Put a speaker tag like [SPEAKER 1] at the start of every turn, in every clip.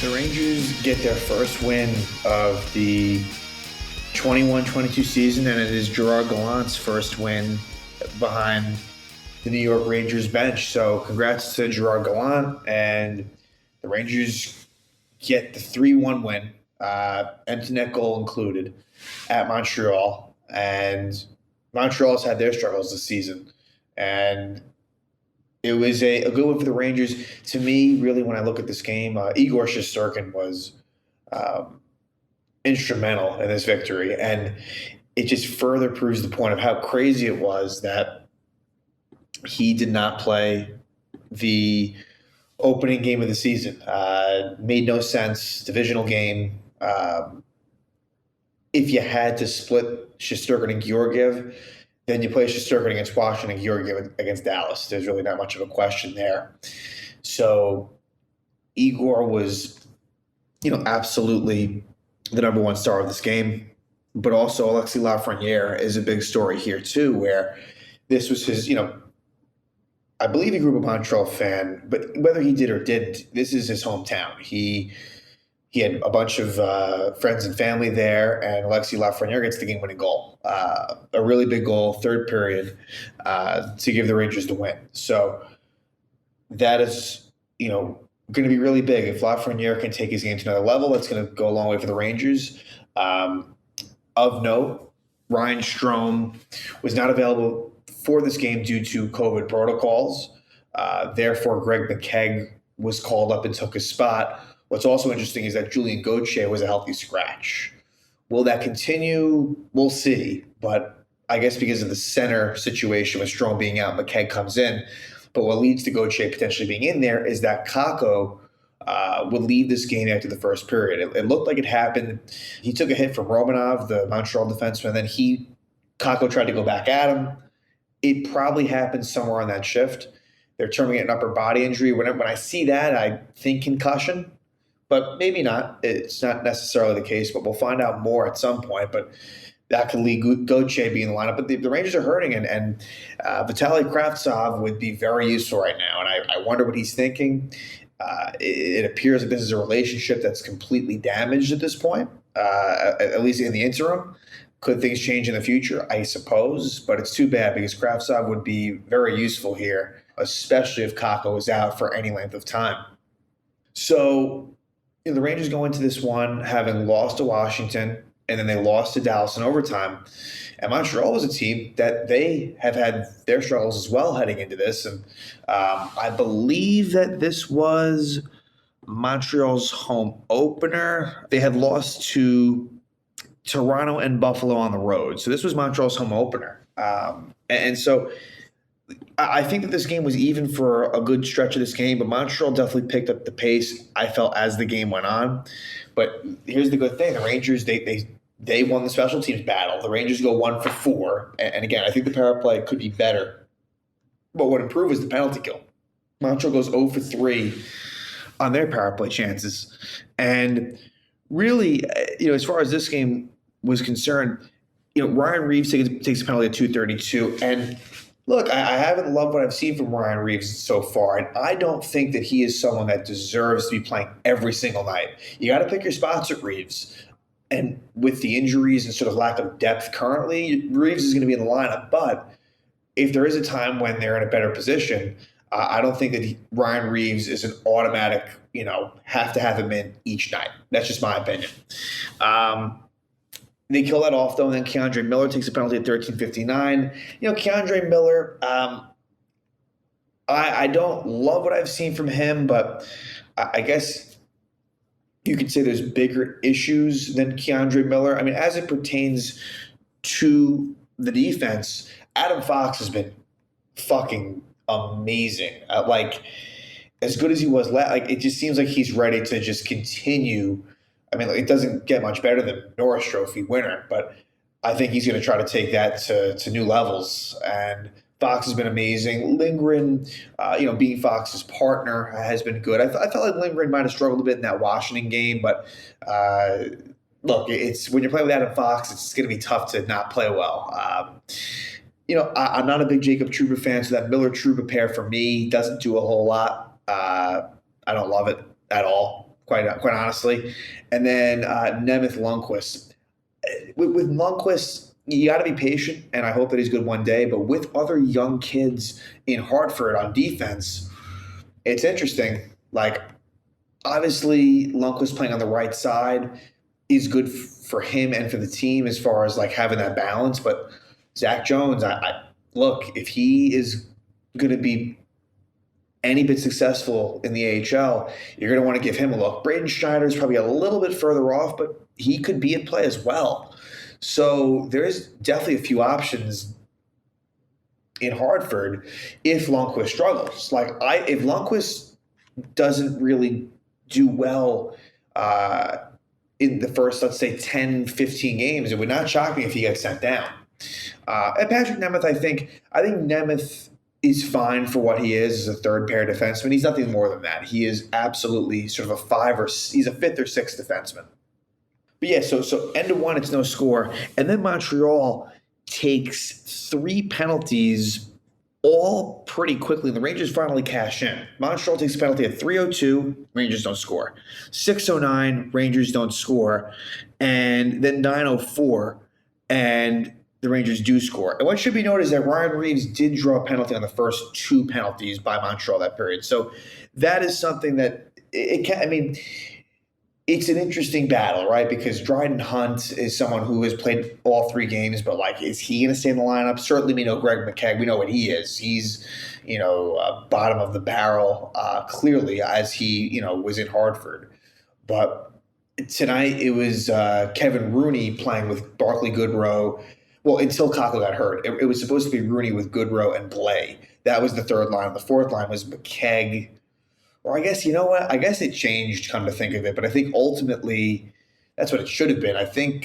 [SPEAKER 1] The Rangers get their first win of the 21-22 season, and it is Gerard Gallant's first win behind the New York Rangers bench. So congrats to Gerard Gallant, and the Rangers get the 3-1 win, empty net goal included, at Montreal. And Montreal's had their struggles this season, and it was a good one for the Rangers. To me, really, when I look at this game, Igor Shesterkin was instrumental in this victory. And it just further proves the point of how crazy it was that he did not play the opening game of the season. Made no sense. Divisional game. If you had to split Shesterkin and Georgiev, then you play Shesterkin against Washington and Georgiev against Dallas. There's really not much of a question there. So Igor was, absolutely the number one star of this game. But also Alexis Lafreniere is a big story here too, where this was his, I believe he grew up a Montreal fan, but whether he did or didn't, this is his hometown. He had a bunch of friends and family there, and Alexis Lafreniere gets the game-winning goal. A really big goal, third period, to give the Rangers the win. So that is, going to be really big. If Lafreniere can take his game to another level, that's going to go a long way for the Rangers. Of note, Ryan Strome was not available for this game due to COVID protocols. Therefore, Greg McKegg was called up and took his spot. What's also interesting is that Julien Gauthier was a healthy scratch. Will that continue? We'll see. But I guess because of the center situation with Strome being out, McKegg comes in. But what leads to Gauthier potentially being in there is that Kakko would leave this game after the first period. It looked like it happened. He took a hit from Romanov, the Montreal defenseman, and then Kakko tried to go back at him. It probably happened somewhere on that shift. They're terming it an upper body injury. When I see that, I think concussion. But maybe not. It's not necessarily the case, but we'll find out more at some point. But that could lead Gauthier being in the lineup. But the Rangers are hurting, and Vitaly Kravtsov would be very useful right now. And I wonder what he's thinking. It appears that this is a relationship that's completely damaged at this point, at least in the interim. Could things change in the future? I suppose. But it's too bad because Kravtsov would be very useful here, especially if Kakko is out for any length of time. So the Rangers go into this one having lost to Washington, and then they lost to Dallas in overtime. And Montreal was a team that they have had their struggles as well heading into this. And I believe that this was Montreal's home opener. They had lost to Toronto and Buffalo on the road. So this was Montreal's home opener. And so I think that this game was even for a good stretch of this game, but Montreal definitely picked up the pace, I felt, as the game went on. But here's the good thing. The Rangers, they won the special teams battle. The Rangers go 1 for 4. And again, I think the power play could be better. But what improved was the penalty kill. Montreal goes 0 for 3 on their power play chances. And really, as far as this game was concerned, Ryan Reeves takes a penalty at 2:32. And look, I haven't loved what I've seen from Ryan Reeves so far, and I don't think that he is someone that deserves to be playing every single night. You got to pick your spots at Reeves. And with the injuries and sort of lack of depth currently, Reeves is going to be in the lineup. But if there is a time when they're in a better position, I don't think that Ryan Reeves is an automatic, have to have him in each night. That's just my opinion. They kill that off, though, and then K'Andre Miller takes a penalty at 13:59. K'Andre Miller, I don't love what I've seen from him, but I guess you could say there's bigger issues than K'Andre Miller. I mean, as it pertains to the defense, Adam Fox has been fucking amazing. As good as he was, it just seems like he's ready to just continue. I mean, it doesn't get much better than Norris Trophy winner, but I think he's going to try to take that to new levels. And Fox has been amazing. Lindgren, being Fox's partner has been good. I felt like Lindgren might have struggled a bit in that Washington game, but look, it's when you're playing with Adam Fox, it's going to be tough to not play well. I'm not a big Jacob Trouba fan, so that Miller-Trouba pair for me doesn't do a whole lot. I don't love it at all, quite honestly. And then Nemeth Lundqvist. With Lundqvist, you got to be patient, and I hope that he's good one day. But with other young kids in Hartford on defense, it's interesting. Like, obviously, Lundqvist playing on the right side is good for him and for the team as far as like having that balance. But Zach Jones, I look, if he is going to be any bit successful in the AHL, you're going to want to give him a look. Braden Schneider is probably a little bit further off, but he could be in play as well. So there's definitely a few options in Hartford if Lundqvist struggles. Like, if Lundqvist doesn't really do well in the first, let's say, 10, 15 games, it would not shock me if he gets sent down. And Patrick Nemeth, I think Nemeth is fine for what he is as a third pair defenseman. He's nothing more than that. He is absolutely sort of he's a fifth or sixth defenseman. But yeah, so end of one, it's no score. And then Montreal takes 3 penalties all pretty quickly. The Rangers finally cash in. Montreal takes a penalty at 3:02, Rangers don't score. 6:09, Rangers don't score. And then 9:04, and the Rangers do score. And what should be noted is that Ryan Reeves did draw a penalty on the first 2 penalties by Montreal that period. So that is something that it's an interesting battle, right? Because Dryden Hunt is someone who has played all 3 games, but like, is he going to stay in the lineup? Certainly, we know Greg McKegg. We know what he is. He's, bottom of the barrel, clearly, as he, was in Hartford. But tonight it was Kevin Rooney playing with Barclay Goodrow. Well, until Kakko got hurt. It was supposed to be Rooney with Goodrow and Blais. That was the third line. The fourth line was McKegg. Or I guess, you know what? I guess it changed, come to think of it. But I think ultimately that's what it should have been. I think,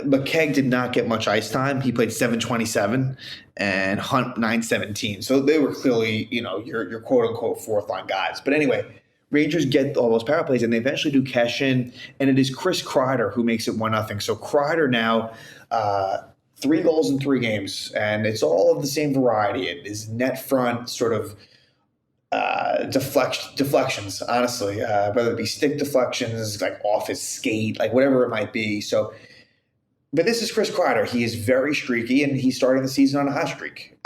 [SPEAKER 1] McKegg did not get much ice time. He played 7:27 and Hunt 9:17. So they were clearly, your quote-unquote fourth-line guys. But anyway, Rangers get all those power plays, and they eventually do cash in, and it is Chris Kreider who makes it 1-0. So Kreider now 3 goals in 3 games, and it's all of the same variety. It is net front sort of deflections, honestly, whether it be stick deflections, like off his skate, like whatever it might be. So, but this is Chris Kreider. He is very streaky, and he's starting the season on a hot streak.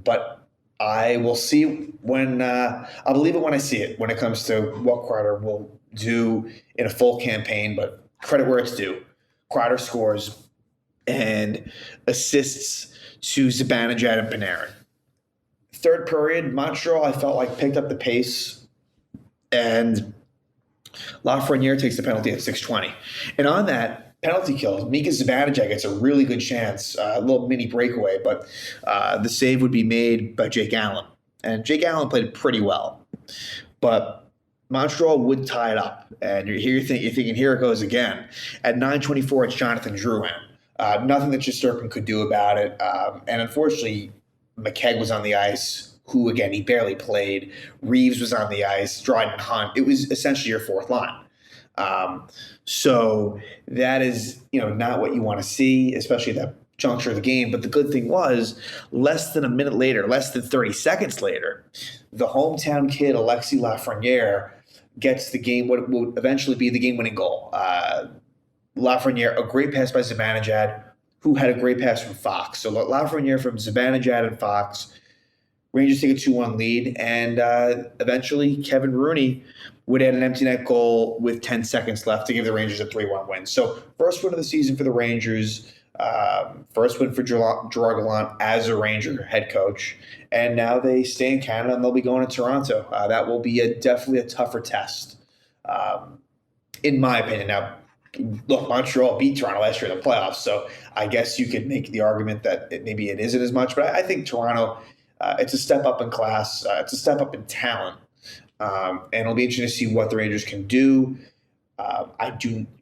[SPEAKER 1] But I will see I'll believe it when I see it when it comes to what Kreider will do in a full campaign. But credit where it's due. Kreider scores and assists to Zibanejad and Panarin. Third period, Montreal, I felt like, picked up the pace, and Lafreniere takes the penalty at 6:20. And on that penalty kill, Mika Zibanejad gets a really good chance, a little mini breakaway, but the save would be made by Jake Gallant. And Jake Gallant played pretty well. But Montreal would tie it up. And you're thinking, here it goes again. At 9:24, it's Jonathan Drouin. Nothing that Shesterkin could do about it. And unfortunately, McKegg was on the ice, who, again, he barely played. Reeves was on the ice. Dryden Hunt. It was essentially your fourth line. So that is, not what you want to see, especially at that juncture of the game. But the good thing was, less than a minute later, less than 30 seconds later, the hometown kid, Alexis Lafreniere, gets the game, what will eventually be the game-winning goal. Lafreniere, a great pass by Zibanejad, who had a great pass from Fox. So Lafreniere from Zibanejad and Fox. Rangers take a 2-1 lead, and eventually Kevin Rooney would add an empty net goal with 10 seconds left to give the Rangers a 3-1 win. So first win of the season for the Rangers, first win for Gerard Gallant as a Ranger head coach, and now they stay in Canada and they'll be going to Toronto. That will be definitely a tougher test, in my opinion. Now, look, Montreal beat Toronto last year in the playoffs, so I guess you could make the argument that maybe it isn't as much, but I think Toronto, it's a step up in class. It's a step up in talent. And it'll be interesting to see what the Rangers can do.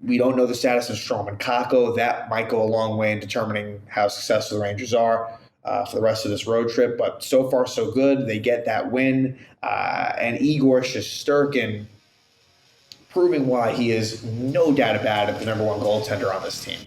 [SPEAKER 1] We don't know the status of Strome and Kakko. That might go a long way in determining how successful the Rangers are for the rest of this road trip. But so far, so good. They get that win. And Igor Shesterkin proving why he is, no doubt about it, the number 1 goaltender on this team.